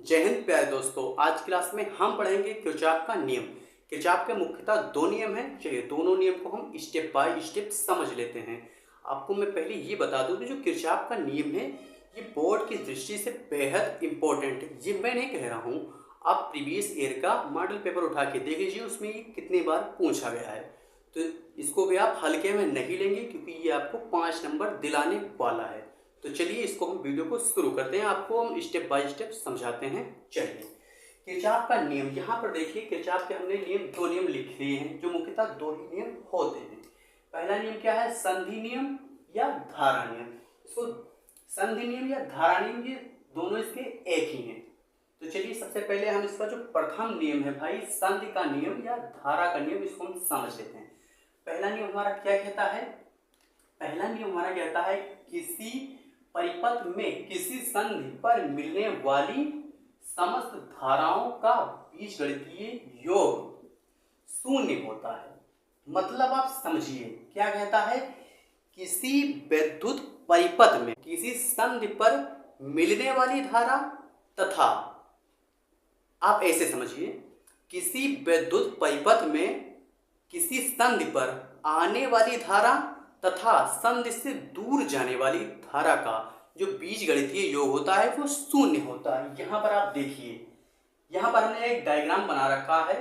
जय हिंद प्यारे दोस्तों। आज क्लास में हम पढ़ेंगे किरचॉफ का नियम। किरचॉफ के मुख्यतः दो नियम हैं। चलिए दोनों नियम को हम स्टेप बाय स्टेप समझ लेते हैं। आपको मैं पहले ये बता दूं कि जो किरचॉफ का नियम है ये बोर्ड की दृष्टि से बेहद इंपॉर्टेंट है। ये मैं नहीं कह रहा हूँ, आप प्रीवियस ईयर का मॉडल पेपर उठा के देख लीजिए, उसमें ये कितनी बार पूछा गया है। तो इसको भी आप हल्के में नहीं लेंगे क्योंकि ये आपको 5 नंबर दिलाने वाला है। तो चलिए इसको हम वीडियो को शुरू करते हैं, आपको हम स्टेप बाय स्टेप समझाते हैं। चलिए किरचॉफ का नियम, यहाँ पर देखिए किरचॉफ के हमने दो नियम लिख लिए हैं जो मुख्यतः दो ही नियम होते हैं। पहला नियम क्या है? संधि नियम या धारा नियम। इसको संधि नियम या धारा नियम, ये दोनों इसके एक ही हैं। तो चलिए सबसे पहले हम इसका जो प्रथम नियम है भाई, संधि का नियम या धारा का नियम, इसको हम समझ लेते हैं। पहला नियम हमारा क्या कहता है? पहला नियम हमारा कहता है किसी परिपथ में किसी संधि पर मिलने वाली समस्त धाराओं का बीजगणितीय योग शून्य होता है। मतलब आप समझिए क्या कहता है, किसी विद्युत परिपथ में किसी संधि पर मिलने वाली धारा तथा, आप ऐसे समझिए, किसी विद्युत परिपथ में किसी संधि पर आने वाली धारा तथा संधि से दूर जाने वाली धारा का जो बीजगणितीय योग होता है वो शून्य होता है। यहाँ पर आप देखिए, यहाँ पर हमने एक डायग्राम बना रखा है।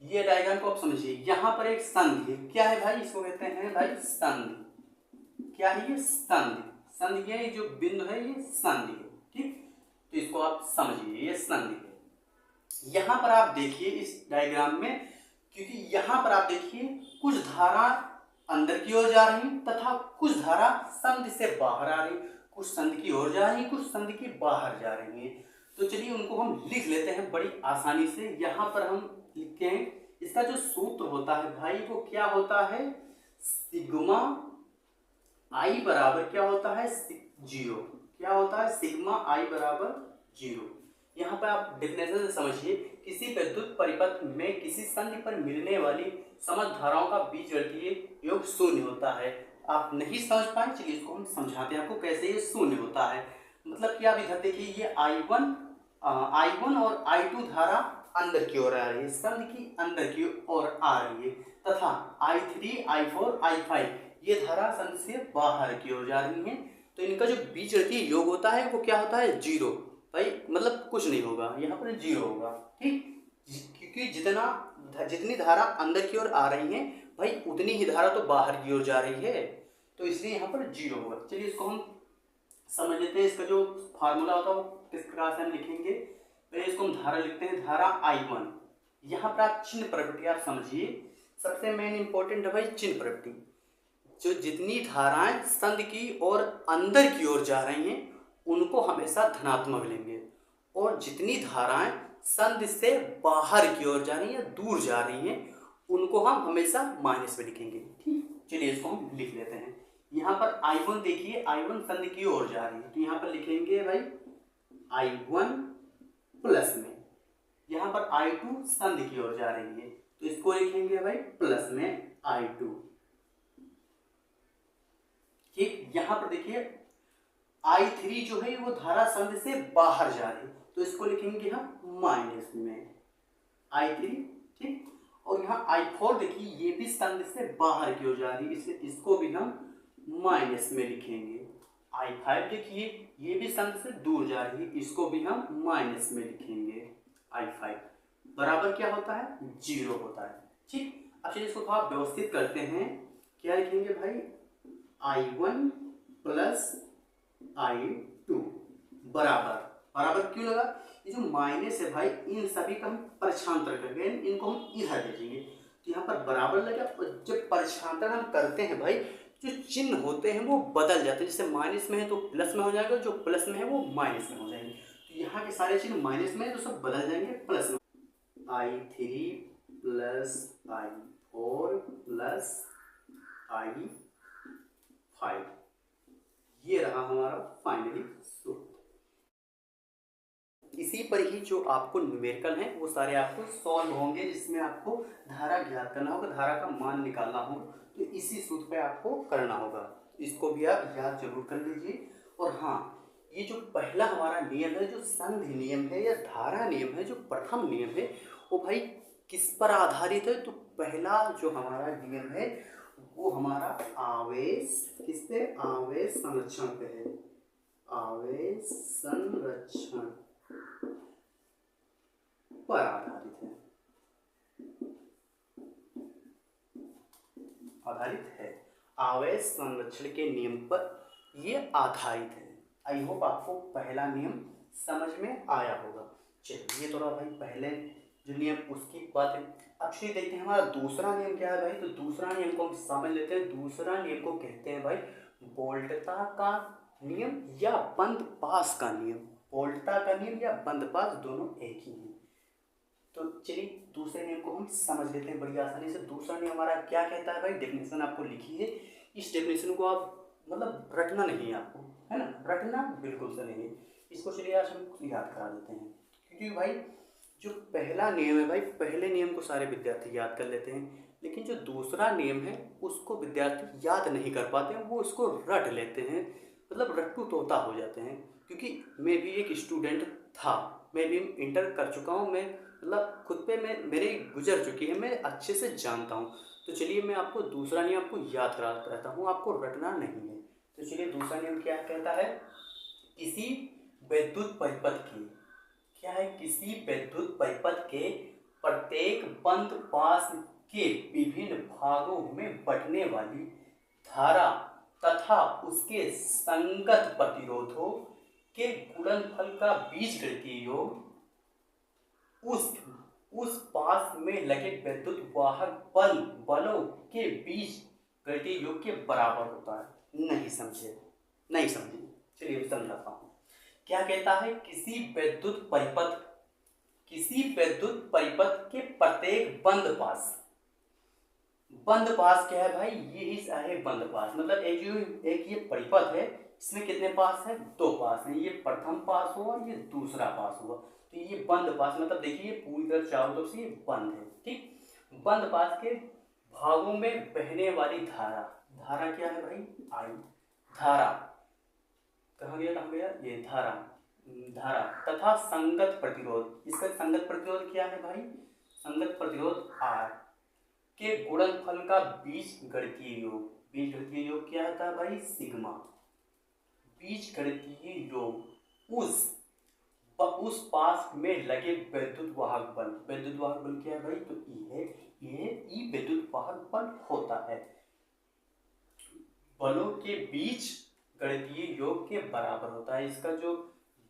ये डायग्राम को आप समझिए। यहाँ पर एक संधि क्या है भाई? इसको कहते हैं भाई संधि। क्या है ये? संधि। संधि, ये जो बिंदु है ये संधि है, ठीक। तो इसको आप समझिए, ये संधि है। यहाँ पर आप देखिए इस डायग्राम में, क्योंकि यहाँ पर आप देखिए कुछ धारा अंदर की ओर जा रही तथा कुछ धारा संधि से बाहर आ रही, कुछ संधि की ओर जा रही, कुछ संधि की बाहर जा रही है। तो चलिए उनको हम लिख लेते हैं बड़ी आसानी से। यहाँ पर हम लिखते हैं, इसका जो सूत्र होता है भाई वो क्या होता है? सिग्मा आई बराबर क्या होता है? जीरो। क्या होता है? सिग्मा आई बराबर जीरो। यहाँ पर आप डेफिनेशन से समझिए, किसी विद्युत परिपथ में किसी संधि पर मिलने वाली समस्त धाराओं का बीजगणितीय योग शून्य होता है। आप नहीं समझ पाए, चलिए इसको हम समझाते हैं आपको कैसे ये शून्य होता है। मतलब कि आप इधर देखिए, ये I1 और I2 धारा अंदर की ओर आ रही है, संधि की अंदर की ओर आ रही है, तथा I3, I4, I5 ये धारा संधि से बाहर की ओर जा रही है। तो इनका जो बीजगणितीय योग होता है वो क्या होता है? जीरो। भाई मतलब कुछ नहीं होगा, यहाँ पर जीरो होगा, ठीक। क्योंकि जितनी धारा अंदर की ओर आ रही है भाई उतनी ही धारा तो बाहर की ओर जा रही है, तो इसलिए यहाँ पर जीरो होगा। चलिए इसको हम समझ लेते हैं। इसका जो फार्मूला होता है वो किस प्रकार से हम लिखेंगे। पहले इसको हम धारा लिखते हैं, धारा I1। यहाँ पर आप चिन्ह प्रवृत्ति आप समझिए, सबसे मेन इंपॉर्टेंट है भाई चिन्ह प्रवृत्ति। जो जितनी धाराएं संधि की और अंदर की ओर जा रही हैं उनको हमेशा धनात्मक लेंगे, और जितनी धाराएं संधि से बाहर की ओर जा रही हैं, दूर जा रही हैं, उनको हम हमेशा माइनस में लिखेंगे, ठीक। चलिए इसको हम लिख लेते हैं। यहाँ पर I1 देखिए, I1 संधि की ओर जा रही है, तो यहाँ पर लिखेंगे भाई I1 प्लस में। यहाँ पर I2 संधि की ओर जा रही है, तो इसको लिखेंगे भाई प्लस में I2, ठीक। यहाँ पर देखिए I3 जो है वो धारा संधि से बाहर जा रही है, तो इसको लिखेंगे हम माइनस में I3, ठीक। और यहाँ I4 देखिए, ये भी संधि से बाहर की ओर जा रही है, इसलिए इसको भी हम माइनस में लिखेंगे। I5 देखिए, ये भी संधि से दूर जा रही है, इसको भी हम माइनस में लिखेंगे। I5 बराबर क्या होता है? जीरो होता है, ठीक। अब चलिए इसको थोड़ा व्यवस्थित करते हैं। क्या लिखेंगे भाई? I1 प्लस I2 बराबर, बराबर क्यों लगा? ये जो माइनस है भाई इन सभी का हम परछांतर करके इनको हम इधर भेजेंगे, तो यहाँ पर बराबर लगा। और जब परछांतर हम करते हैं भाई, जो चिन्ह होते हैं वो बदल जाते हैं। जैसे माइनस में है तो प्लस में हो जाएगा, जो प्लस में है वो माइनस में हो जाएंगे। तो यहाँ के सारे चिन्ह माइनस में है तो सब बदल जाएंगे प्लस में। I3 plus I4 plus I5, ये रहा हमारा फाइनली सूत्र। इसी पर ही जो आपको न्यूमेरिकल है वो सारे आपको सॉल्व होंगे, जिसमें आपको धारा ज्ञात करना होगा, धारा का मान निकालना होगा, तो इसी सूत्र पे आपको करना होगा। इसको भी आप याद जरूर कर लीजिए। और हाँ, ये जो पहला हमारा नियम है, जो संधि नियम है या धारा नियम है, जो प्रथम नियम है, वो भाई किस पर आधारित है? तो पहला जो हमारा नियम है वो हमारा आवेश, किस पे? आवेश संरक्षण पे है। आवेश संरक्षण पर आधारित है, आधारित है। आवेश संरक्षण के नियम पर ये आधारित है। आई होप आपको पहला नियम समझ में आया होगा। चलिए ये थोड़ा भाई पहले जो नियम उसकी बात है। अब चलिए देखते हैं हमारा दूसरा नियम क्या है भाई। तो दूसरा नियम को हम समझ लेते हैं। दूसरा नियम को कहते हैं भाई वोल्टता का नियम या बंद पास का नियम। वोल्टता का नियम या बंद पास दोनों एक ही है। तो चलिए दूसरे नियम को हम समझ लेते हैं बड़ी आसानी से। दूसरा नियम हमारा क्या कहता है भाई? डेफिनेशन आपको लिखी है। इस डेफिनेशन को आप मतलब रटना नहीं है आपको, है ना, रटना बिल्कुल से नहीं है। इसको चलिए आज हम याद करा देते हैं, क्योंकि भाई जो पहला नियम है भाई, पहले नियम को सारे विद्यार्थी याद कर लेते हैं, लेकिन जो दूसरा नियम है उसको विद्यार्थी याद नहीं कर पाते हैं, वो उसको रट लेते हैं, मतलब रट्टू तोता हो जाते हैं। क्योंकि मैं भी एक स्टूडेंट था, मैं भी इंटर कर चुका हूँ, मैं मतलब खुद पे मैं मेरे गुजर चुकी है, मैं अच्छे से जानता हूँ। तो चलिए मैं आपको दूसरा नियम आपको याद कराता रहता हूँ, आपको रटना नहीं है। तो चलिए दूसरा नियम क्या कहता है? किसी विद्युत परिपथ की, क्या है? किसी विद्युत परिपथ के प्रत्येक बंद पास के विभिन्न भागों में बंटने वाली धारा तथा उसके संगत प्रतिरोधों के गुणनफल का बीजगणितीय योग उस पास में लगे विद्युत वाहक बलों के बीच गणितीय योग के बराबर होता है। नहीं समझे? नहीं समझे? चलिए समझाता हूँ। क्या कहता है? किसी विद्युत परिपथ के प्रत्येक बंद पास क्या है भाई? ये है बंद पास, मतलब एक ये परिपथ है, इसमें कितने पास है? 2 पास है। ये प्रथम पास हुआ, ये दूसरा पास हुआ। तो ये बंद पास मतलब देखिए पूरी तरह चारों तरफ से ये बंद है। ठीक, बंद पास के भागों में बहने वाली धारा, धारा क्या है भाई? आई। धारा कहाँ गया? ये धारा, धारा तथा संगत प्रतिरोध। इसका संगत प्रतिरोध क्या है भाई? संगत प्रतिरोध आर के गुणनफल का बीजगणितीय योग। बीजगणितीय योग क्या होता है भाई? सिग्मा। बीजगणितीय योग उस पास में लगे विद्युत वाहक बल। विद्युत वाहक बल क्या है भाई? तो ई है। ये ई विद्युत वाहक बल होता है, बलों के बीच गणितीय योग के बराबर होता है। इसका जो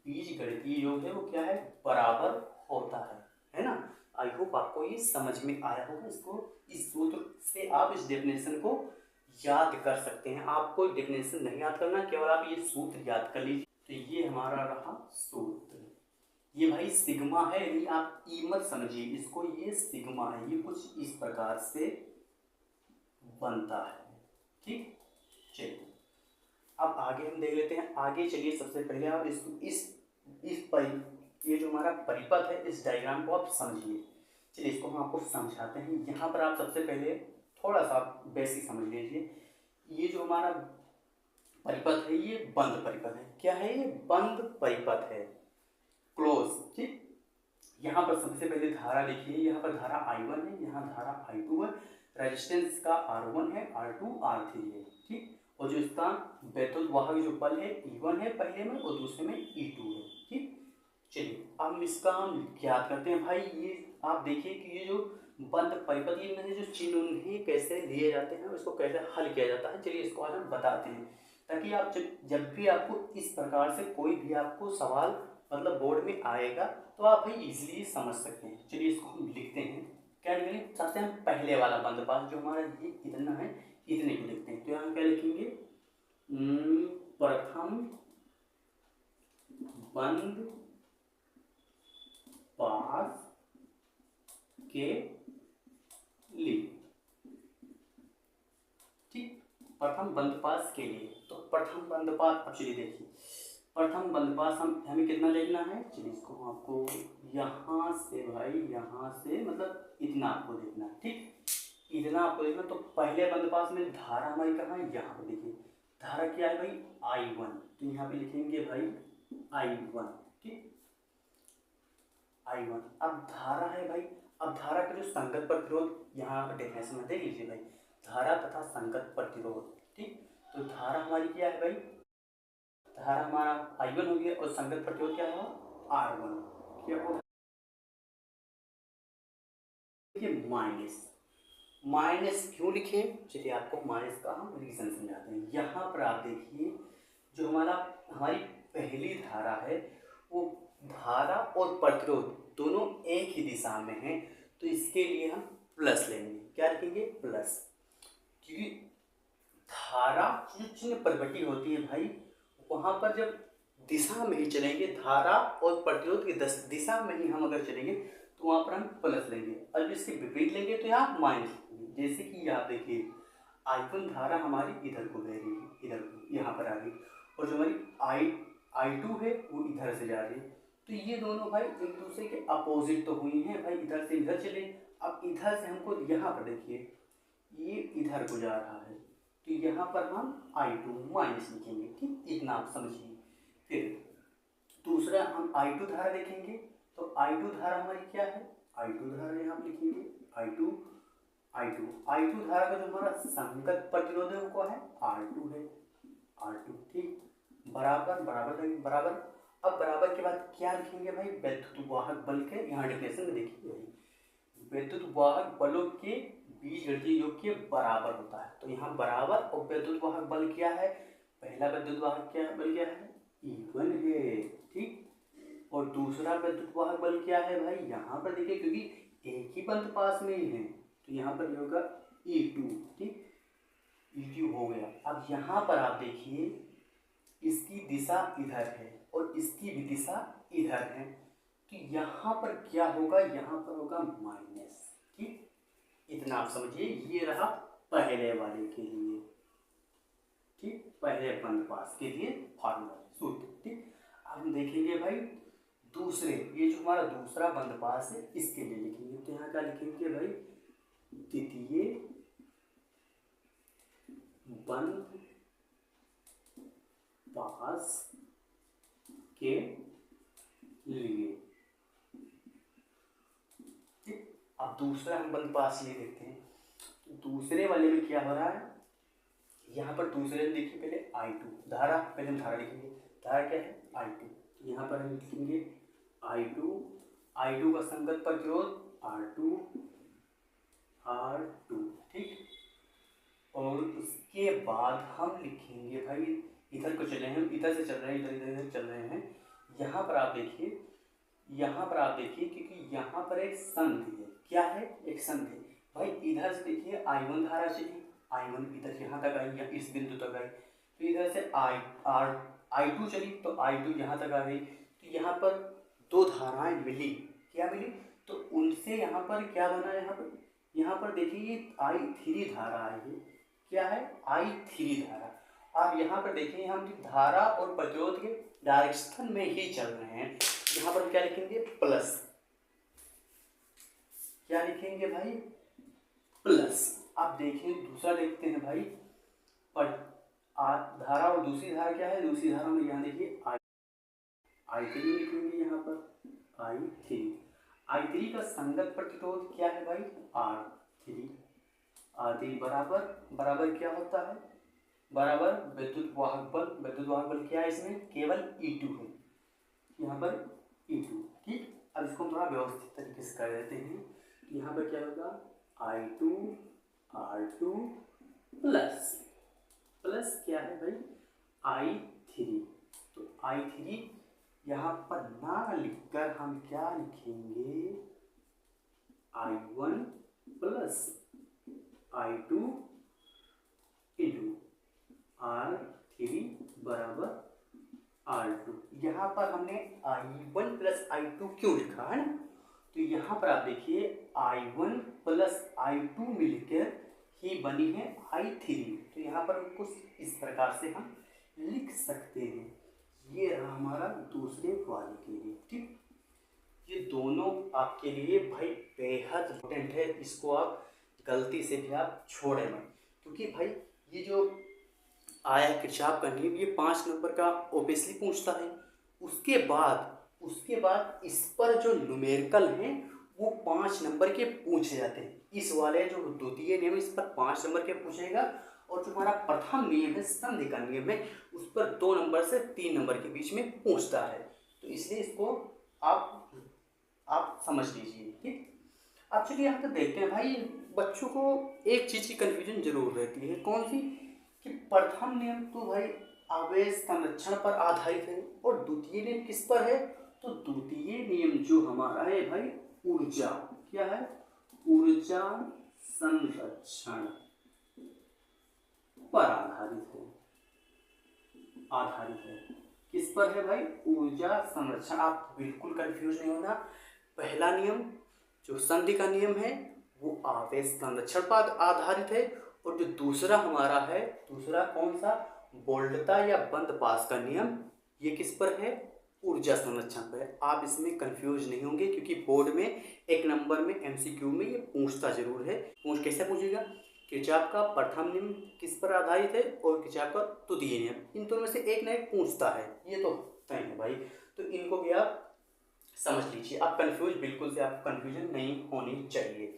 बीज गणितीय योग है वो क्या है? बराबर होता है ना। आई होप आपको ये समझ में आया होगा। इसको इस सूत्र से आप इस डेफिनेशन को याद कर सकते हैं। आपको डेफिनेशन नहीं याद करना, केवल आप ये सूत्र याद कर लीजिए। तो ये हमारा रहा सूत्र। ये भाई सिग्मा है, यदि आप ई मत समझिए इसको, ये सिग्मा है। ये कुछ इस प्रकार से बनता है। ठीक, चलिए अब आगे हम देख लेते हैं। आगे चलिए सबसे पहले आप ये जो हमारा परिपथ है, इस डायग्राम को आप समझिए। चलिए इसको हम आपको समझाते हैं। यहाँ पर आप सबसे पहले थोड़ा सा बेसिक समझ लीजिए। ये जो हमारा परिपथ है ये बंद परिपथ है। क्या है? ये बंद परिपथ है, क्लोज। ठीक, यहाँ पर सबसे पहले धारा लिखिए। यहाँ पर धारा I1 है, यहाँ धारा I2 है, रेजिस्टेंस का R1 है, R2 R3 है। ठीक, और जो इसका विद्युत वाहक जो बल है E1 है पहले में, और दूसरे में E2 है। ठीक, चलिए अब इसका हम ज्ञात करते हैं भाई। ये आप देखिए कि ये जो बंद परिपथ, ये जो चिन्ह कैसे लिए जाते हैं, इसको कैसे हल किया जाता है, चलिए इसको आज हम बताते हैं, ताकि आप जब भी आपको इस प्रकार से कोई भी आपको सवाल मतलब बोर्ड में आएगा तो आप भाई इजीली समझ सकते हैं। चलिए इसको हम लिखते हैं। क्या लिखेंगे? सबसे हम पहले वाला बंद पास जो हमारा ये इतना है, इतने को लिखते हैं। तो यहाँ क्या लिखेंगे? प्रथम बंद पास के लिए। ठीक, प्रथम बंद पास के लिए। तो प्रथम बंद पास, अब चलिए देखिए प्रथम बंद पास हमें कितना देखना है। चलिए इसको आपको यहाँ से भाई, यहाँ से मतलब इतना आपको देखना है। ठीक, इतना आपको देखना। तो पहले बंद पास में धारा हमारी कहाँ है? यहाँ पे देखिए धारा क्या है भाई? I1। तो यहाँ पे लिखेंगे भाई I1, ठीक, I1। अब धारा है भाई, अब धारा का जो संगत प्रतिरोध यहाँ डेफिनेशन में देख लीजिए भाई, धारा तथा संगत प्रतिरोध, ठीक। तो धारा हमारी क्या है भाई, धारा हमारा I1 हो गया और संगत प्रतिरोध क्या है, R1, क्या होगा, देखिए माइनस। माइनस क्यों लिखे, चलिए आपको माइनस का हम रीजन समझाते हैं। यहाँ पर आप देखिए जो हमारी पहली धारा है वो धारा और प्रतिरोध दोनों एक ही दिशा में है, तो इसके लिए हम प्लस लेंगे। क्या लिखेंगे, प्लस, क्योंकि धारा जो चिन्ह परिवर्ती होती है भाई, वहां पर जब दिशा में ही चलेंगे, धारा और प्रतिरोध की दिशा में ही हम अगर चलेंगे तो वहां पर हम प्लस लेंगे, और इसके विपरीत लेंगे तो यहाँ माइनस लेंगे। जैसे कि आप देखिए I1 धारा हमारी इधर को बह रही है, इधर को यहाँ पर आ गई, और जो हमारी I2 है वो इधर से जा रही है, तो ये दोनों भाई एक दूसरे के अपोजिट तो हुई हैं भाई, इधर से इधर चले। अब इधर से हमको यहाँ पर देखिए ये इधर को जा रहा है, तो यहाँ पर हम I2 माइनस लिखेंगे, ठीक, इतना आप समझिए। फिर दूसरा हम I2 धारा देखेंगे, तो I2 धारा हमारी क्या है, I2 धारा यहाँ लिखेंगे, I2 धारा का जो हमारा संगत प्रतिरोध है वो है R2 है, R2, ठीक, बराबर बराबर बराबर। अब बराबर के बाद क्या लिखेंगे भाई, वैद्युत वाहक बल के, यहाँ डेफिनेशन में देखिए भाई, वैद्युत वाहक बलों के बीजगणितीय योग के बराबर होता है, तो यहाँ बराबर, और वैद्युत वाहक बल क्या है, पहला वैद्युत वाहक क्या बल क्या है, E1 है, ठीक, और दूसरा वैद्युत वाहक बल क्या है भाई, यहाँ पर देखिए क्योंकि एक ही बंद पास में ही है, तो यहाँ पर होगा E2, ठीक, E2 हो गया। अब यहाँ पर आप देखिए इसकी दिशा इधर है और इसकी भी दिशा इधर है, तो यहाँ पर क्या होगा, यहाँ पर होगा माइनस, ठीक, इतना आप समझिए। ये रहा पहले वाले के लिए, ठीक, पहले बंद पास के लिए फॉर्मूला सूत्र, ठीक। अब हम देखेंगे भाई दूसरे, ये जो हमारा दूसरा बंद पास है इसके लिए लिखेंगे, तो यहाँ क्या लिखेंगे भाई, द्वितीय बंद पास के लिए, ठीक। अब दूसरा हम बंद पास लिए देखते हैं, दूसरे वाले में क्या हो रहा है, यहाँ पर दूसरे में देखिए पहले I2 धारा, पहले हम धारा लिखेंगे, धारा क्या है I2, तो यहाँ पर हम लिखेंगे I2 का संगत प्रतिरोध R2, ठीक, और उसके बाद हम लिखेंगे भाई, इधर को चले हैं, इधर से चल रहे हैं, इधर चल रहे हैं, यहाँ पर आप देखिए, यहाँ पर आप देखिए क्योंकि यहाँ पर एक संधि है, क्या है, एक संधि भाई, इधर से देखिए I1 धारा चली, I1 इधर यहाँ तक आई, या इस बिंदु तक आई, तो इधर से I2 चली, तो I2 यहाँ तक आ गई, तो यहाँ पर दो धाराएं मिली, क्या मिली, तो उनसे यहाँ पर क्या बना, यहाँ पर देखिए I3 धारा आई है, क्या है, I3 धारा। आप यहाँ पर देखिए हम धारा और प्रतिरोध के डायरेक्शन में ही चल रहे हैं, यहाँ पर क्या लिखेंगे, प्लस, क्या लिखेंगे भाई, प्लस। आप देखिए दूसरा देखते हैं भाई, पर धारा और दूसरी धारा क्या है, दूसरी धारा में यहाँ देखिए I3 लिखेंगे, यहाँ पर I3 का संगत प्रतिरोध क्या है भाई, R3 बराबर बराबर क्या होता है, बराबर विद्युत वाहक बल क्या है, इसमें केवल E2 है, यहाँ पर E2, ठीक। अब इसको हम थोड़ा व्यवस्थित तरीके से कर देते हैं, यहाँ पर क्या होगा, I2 R2 प्लस क्या है भाई, I3, तो I3 यहाँ पर ना लिखकर हम क्या लिखेंगे, I1 plus I2 into R3 बराबर R2। यहाँ पर हमने I1 प्लस I2 क्यों लिखा है ना, तो यहाँ पर आप देखिए I1 प्लस I2 मिलकर ही बनी है I3, तो यहाँ पर कुछ इस प्रकार से हम लिख सकते हैं। ये रहा हमारा दूसरे वाले के लिए, ठीक। ये दोनों आपके लिए भाई बेहद इम्पोर्टेंट है, इसको आप गलती से भी आप छोड़े मत, क्योंकि भाई ये जो आया किरचॉफ का नियम, ये 5 नंबर का ऑब्वियसली पूछता है, उसके बाद इस पर जो न्यूमेरिकल हैं वो 5 नंबर के पूछे जाते हैं। इस वाले जो द्वितीय नियम इस पर 5 नंबर के पूछेगा, और जो हमारा प्रथम नियम है, संधि का नियम है, उस पर 2 नंबर से 3 नंबर के बीच में पूछता है। तो इसलिए इसको आप समझ लीजिए। ठीक, अब चलिए यहाँ पे देखते हैं भाई, बच्चों को एक चीज़ की कन्फ्यूजन जरूर रहती है। कौन सी? कि प्रथम नियम तो भाई आवेश संरक्षण पर आधारित है, और द्वितीय नियम किस पर है? तो द्वितीय नियम जो हमारा है भाई ऊर्जा, क्या है? ऊर्जा संरक्षण पर आधारित है। किस पर है भाई? ऊर्जा संरक्षण। आप बिल्कुल कंफ्यूज नहीं होना। पहला नियम जो संधि का नियम है वो आवेश संरक्षण पर आधारित है, और जो दूसरा हमारा है, दूसरा कौन सा? बोल्टता या बंद पास का नियम, ये किस पर है? ऊर्जा संरक्षण पर है। आप इसमें कंफ्यूज नहीं होंगे, क्योंकि बोर्ड में 1 नंबर में एमसीक्यू में ये पूछता जरूर है। कैसे पूछेगा? किरचॉफ का प्रथम नियम किस पर आधारित है, और किरचॉफ का द्वितीय नियम, इन दोनों में से एक ना एक पूछता है, ये तो तय है भाई। तो इनको भी आप समझ लीजिए। आप कंफ्यूज बिल्कुल से आप कंफ्यूजन नहीं होनी चाहिए।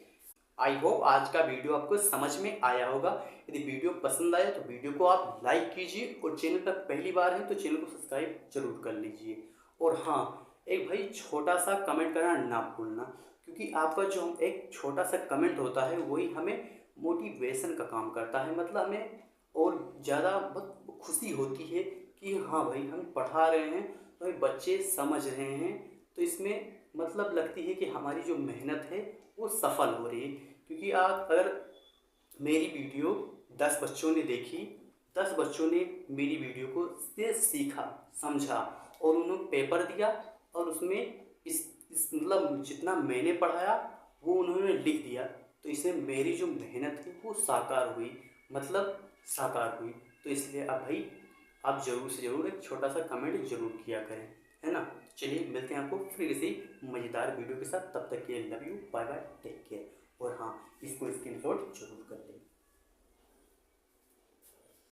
आई होप आज का वीडियो आपको समझ में आया होगा। यदि वीडियो पसंद आया तो वीडियो को आप लाइक कीजिए, और चैनल पर पहली बार है तो चैनल को सब्सक्राइब जरूर कर लीजिए। और हाँ, एक भाई छोटा सा कमेंट करना ना भूलना, क्योंकि आपका जो एक छोटा सा कमेंट होता है वही हमें मोटिवेशन का काम करता है। मतलब हमें और ज़्यादा बहुत खुशी होती है कि हाँ भाई हम पढ़ा रहे हैं तो भाई बच्चे समझ रहे हैं, तो इसमें मतलब लगती है कि हमारी जो मेहनत है वो सफल हो रही है। क्योंकि आप अगर मेरी वीडियो 10 बच्चों ने देखी, 10 बच्चों ने मेरी वीडियो को से सीखा, समझा, और उन्होंने पेपर दिया, और उसमें इस मतलब जितना मैंने पढ़ाया वो उन्होंने लिख दिया, तो इससे मेरी जो मेहनत है वो साकार हुई, मतलब साकार हुई। तो इसलिए अब भाई आप ज़रूर से ज़रूर एक छोटा सा कमेंट जरूर किया करें, है ना। चलिए मिलते हैं आपको फिर किसी मज़ेदार वीडियो के साथ। तब तक के लिए love you, bye bye, take care. और हाँ, इसको स्क्रीनशॉट जरूर कर लें।